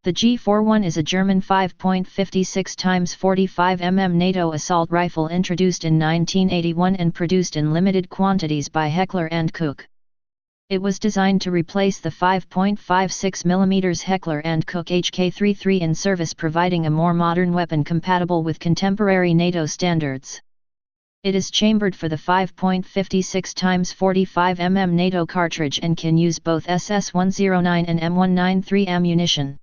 The G41 is a German 5.56 x 45 mm NATO assault rifle introduced in 1981 and produced in limited quantities by Heckler Koch. It was designed to replace the 5.56 mm Heckler Koch HK33 in service, providing a more modern weapon compatible with contemporary NATO standards. It is chambered for the 5.56 x 45 mm NATO cartridge and can use both SS-109 and M193 ammunition.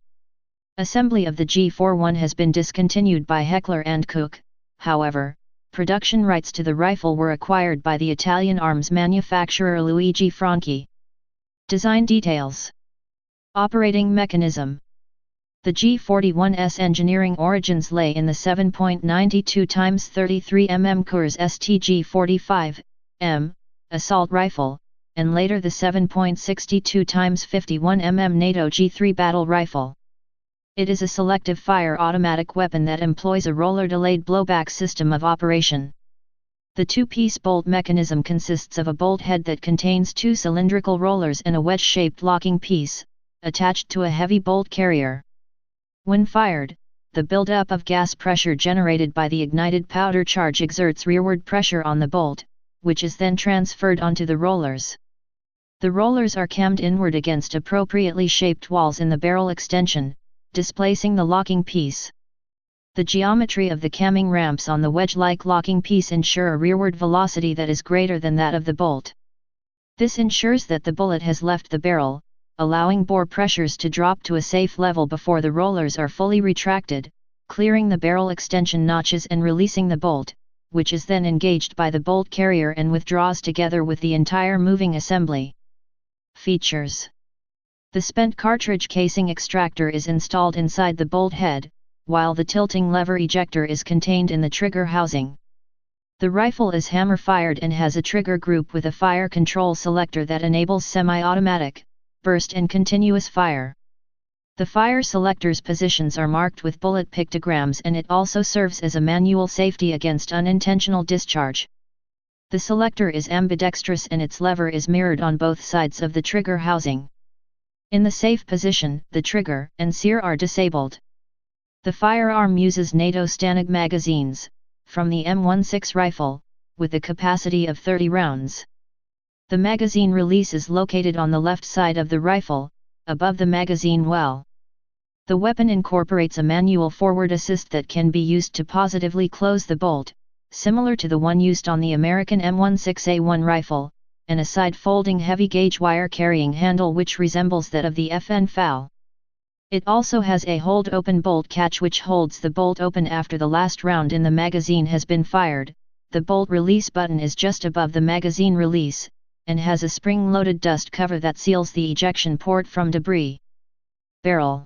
Assembly of the G41 has been discontinued by Heckler Koch, however, production rights to the rifle were acquired by the Italian arms manufacturer Luigi Franchi. Design details. Operating mechanism. The G41's engineering origins lay in the 7.92 x 33 mm Kurs STG-45M assault rifle, and later the 7.62 x 51 mm NATO G3 battle rifle. It is a selective fire automatic weapon that employs a roller-delayed blowback system of operation. The two-piece bolt mechanism consists of a bolt head that contains two cylindrical rollers and a wedge-shaped locking piece, attached to a heavy bolt carrier. When fired, the buildup of gas pressure generated by the ignited powder charge exerts rearward pressure on the bolt, which is then transferred onto the rollers. The rollers are cammed inward against appropriately shaped walls in the barrel extension, displacing the locking piece. The geometry of the camming ramps on the wedge-like locking piece ensure a rearward velocity that is greater than that of the bolt. This ensures that the bullet has left the barrel, allowing bore pressures to drop to a safe level before the rollers are fully retracted, clearing the barrel extension notches and releasing the bolt, which is then engaged by the bolt carrier and withdraws together with the entire moving assembly. Features. The spent cartridge casing extractor is installed inside the bolt head, while the tilting lever ejector is contained in the trigger housing. The rifle is hammer-fired and has a trigger group with a fire control selector that enables semi-automatic, burst and continuous fire. The fire selector's positions are marked with bullet pictograms, and it also serves as a manual safety against unintentional discharge. The selector is ambidextrous and its lever is mirrored on both sides of the trigger housing. In the safe position, the trigger and sear are disabled. The firearm uses NATO Stanag magazines, from the M16 rifle, with a capacity of 30 rounds. The magazine release is located on the left side of the rifle, above the magazine well. The weapon incorporates a manual forward assist that can be used to positively close the bolt, similar to the one used on the American M16A1 rifle, and a side-folding heavy-gauge wire-carrying handle which resembles that of the FN FAL. It also has a hold-open bolt catch which holds the bolt open after the last round in the magazine has been fired. The bolt release button is just above the magazine release, and has a spring-loaded dust cover that seals the ejection port from debris. Barrel.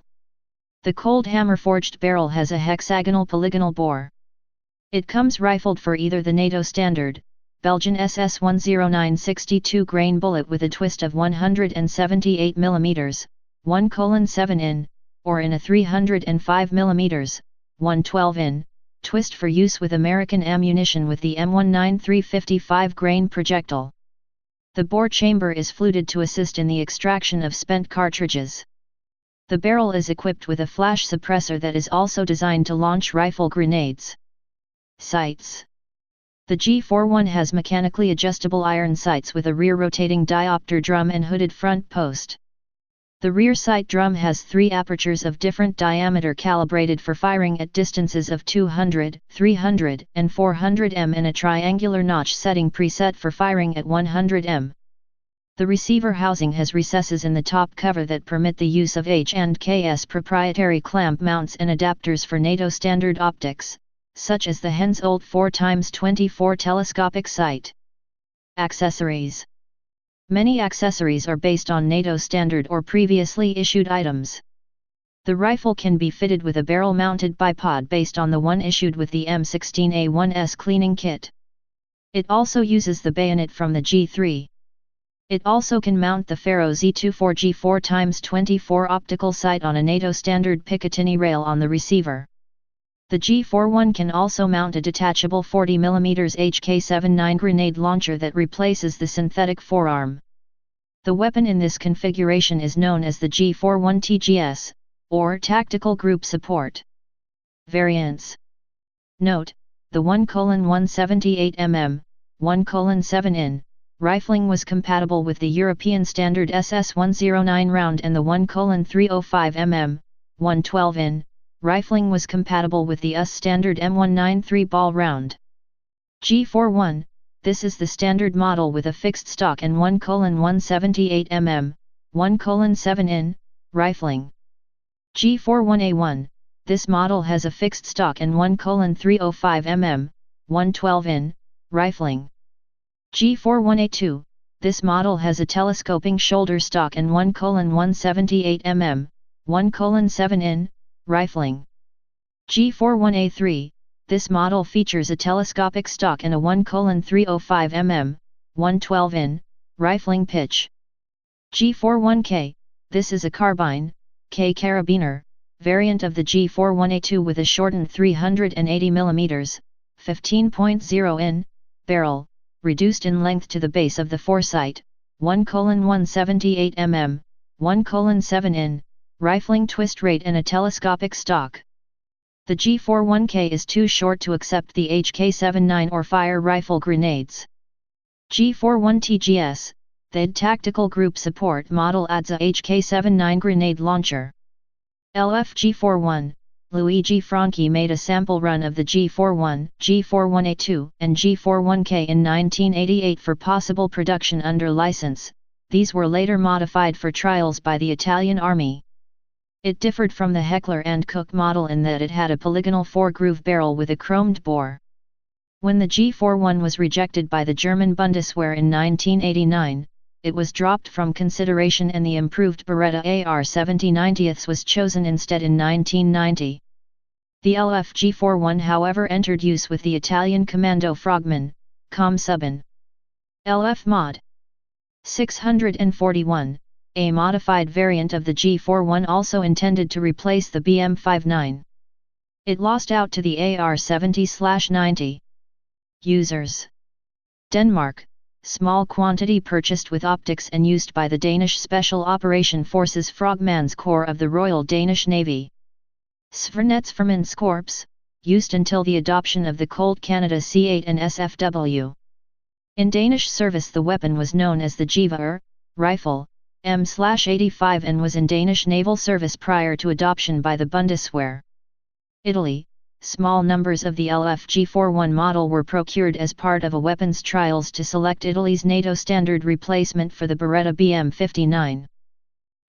The cold hammer-forged barrel has a hexagonal polygonal bore. It comes rifled for either the NATO standard, Belgian SS-109 62-grain bullet with a twist of 178 mm, 1:7 in, or in a 305 mm, 112 in, twist for use with American ammunition with the M193 55-grain projectile. The bore chamber is fluted to assist in the extraction of spent cartridges. The barrel is equipped with a flash suppressor that is also designed to launch rifle grenades. Sights. The G41 has mechanically adjustable iron sights with a rear rotating diopter drum and hooded front post. The rear sight drum has 3 apertures of different diameter calibrated for firing at distances of 200, 300, and 400 m and a triangular notch setting preset for firing at 100 m. The receiver housing has recesses in the top cover that permit the use of H&K's proprietary clamp mounts and adapters for NATO standard optics, such as the Hensoldt 4x24 telescopic sight. Accessories. Many accessories are based on NATO standard or previously issued items. The rifle can be fitted with a barrel-mounted bipod based on the one issued with the M16A1's cleaning kit. It also uses the bayonet from the G3. It also can mount the Faro Z24 G4x24 optical sight on a NATO standard Picatinny rail on the receiver. The G41 can also mount a detachable 40mm HK79 grenade launcher that replaces the synthetic forearm. The weapon in this configuration is known as the G41 TGS, or tactical group support. Variants. Note, the 1:178 mm, 1:7 in, rifling was compatible with the European standard SS-109 round, and the 1:305 mm, 112 in, rifling was compatible with the US standard M193 ball round. G41, this is the standard model with a fixed stock and 1:178 mm, 1:7 in, rifling. G41A1, this model has a fixed stock and 1:305 mm, 112 in, rifling. G41A2, this model has a telescoping shoulder stock and 1:178 mm, 1:7 in, rifling. G41A3, this model features a telescopic stock and a 1:305 mm, 112 in, rifling pitch. G41K, this is a carbine, K carabiner, variant of the G41A2 with a shortened 380 mm, 15.0 in, barrel, reduced in length to the base of the foresight, 1:178 mm, 1:7 in, rifling twist rate and a telescopic stock. The G41K is too short to accept the HK-79 or fire rifle grenades. G41TGS, the tactical group support model, adds a HK-79 grenade launcher. LFG41, Luigi Franchi made a sample run of the G41, G41A2, and G41K in 1988 for possible production under license. These were later modified for trials by the Italian Army. It differed from the Heckler & Koch model in that it had a polygonal 4-groove barrel with a chromed bore. When the G41 was rejected by the German Bundeswehr in 1989, it was dropped from consideration and the improved Beretta AR-70 90ths was chosen instead in 1990. The LFG41 however entered use with the Italian Commando Frogman, Com-Subin. LF Mod 641, a modified variant of the G41 also intended to replace the BM59. It lost out to the AR-70/90. Users. Denmark, small quantity purchased with optics and used by the Danish Special Operation Forces Frogman's Corps of the Royal Danish Navy. Svernesformandskorps, used until the adoption of the Colt Canada C8 and SFW. In Danish service the weapon was known as the Gevær, rifle, M/85 and was in Danish naval service prior to adoption by the Bundeswehr. Italy, small numbers of the LFG41 model were procured as part of a weapons trials to select Italy's NATO standard replacement for the Beretta BM59.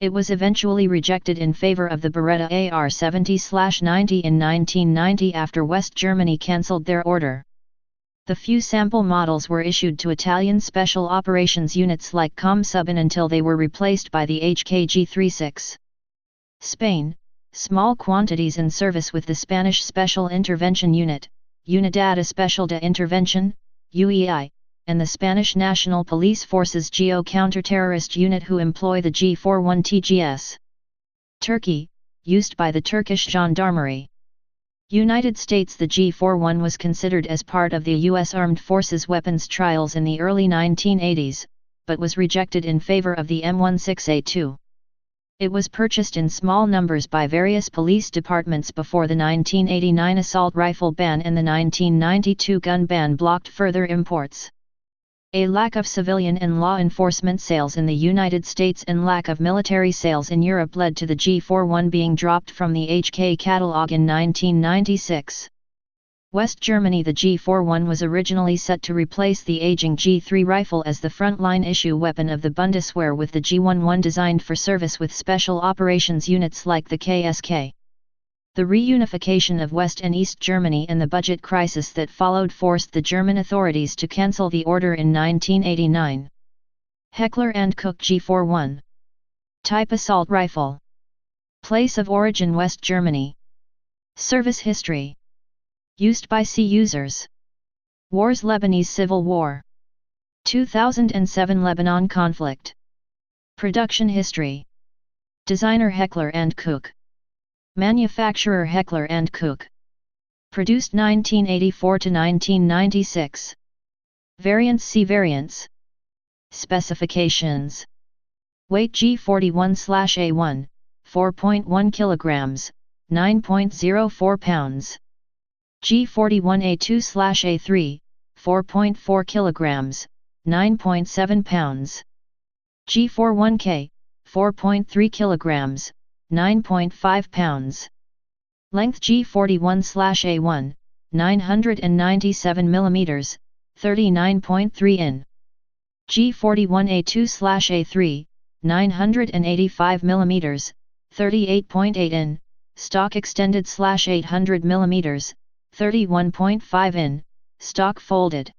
It was eventually rejected in favor of the Beretta AR-70/90 in 1990 after West Germany cancelled their order. The few sample models were issued to Italian special operations units like Com-Subin until they were replaced by the HKG-36. Spain, small quantities in service with the Spanish Special Intervention Unit, Unidad Especial de Intervención, UEI, and the Spanish National Police Forces Geo-Counterterrorist Unit who employ the G41 TGS. Turkey, used by the Turkish Gendarmerie. United States. The G41 was considered as part of the U.S. Armed Forces weapons trials in the early 1980s, but was rejected in favor of the M16A2. It was purchased in small numbers by various police departments before the 1989 assault rifle ban and the 1992 gun ban blocked further imports. A lack of civilian and law enforcement sales in the United States and lack of military sales in Europe led to the G41 being dropped from the HK catalog in 1996. West Germany. The G41 was originally set to replace the aging G3 rifle as the frontline issue weapon of the Bundeswehr, with the G11 designed for service with special operations units like the KSK. The reunification of West and East Germany and the budget crisis that followed forced the German authorities to cancel the order in 1989. Heckler & Koch G41. Type assault rifle. Place of origin West Germany. Service history. Used by C users. Wars: Lebanese Civil War. 2007 Lebanon conflict. Production history. Designer Heckler & Koch. Manufacturer Heckler & Koch. Produced 1984 to 1996. Variants. See variants. Specifications. Weight G41/A1, 4.1 kilograms, 9.04 pounds. G41A2/A3, 4.4 kilograms, 9.7 pounds. G41K, 4.3 kilograms, 9.5 pounds. Length G41/A1, 997 millimeters, 39.3 in. G41A2/A3, 985 millimeters, 38.8 in, stock extended/800 millimeters, 31.5 in, stock folded.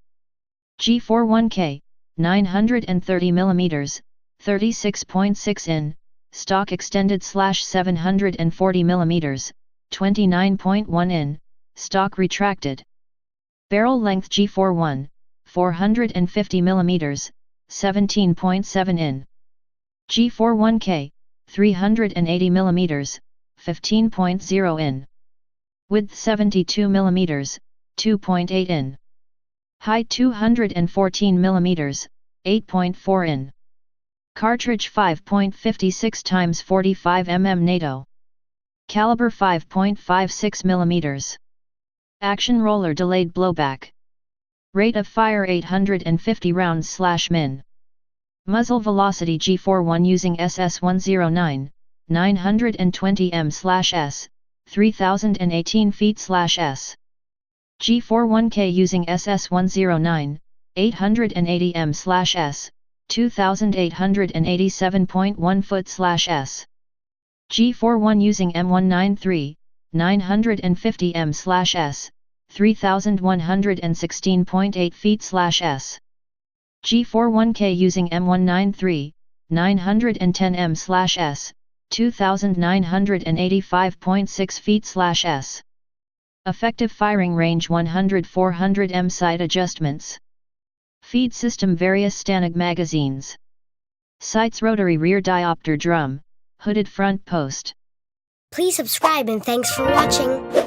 G41K, 930 millimeters, 36.6 in, stock extended/740 millimeters, 29.1 in, stock retracted. Barrel length G41, 450 millimeters, 17.7 in. G41K, 380 millimeters, 15.0 in. Width 72 millimeters, 2.8 in. Height 214 millimeters, 8.4 in. Cartridge 5.56 x 45 mm NATO. Caliber 5.56 mm. Action roller delayed blowback. Rate of fire 850 rounds/min. Muzzle velocity G41 using SS109, 920 m/s, 3018 feet/s. G41K using SS109, 880 m/s, 2887.1 foot/s. G41 using M193, 950 m/s, 3116.8 feet/s. G41K using M193, 910 m/s, 2985.6 feet/s. Effective firing range 100-400 m. Sight adjustments. Feed system various Stanag magazines. Sights rotary rear diopter drum, hooded front post. Please subscribe and thanks for watching.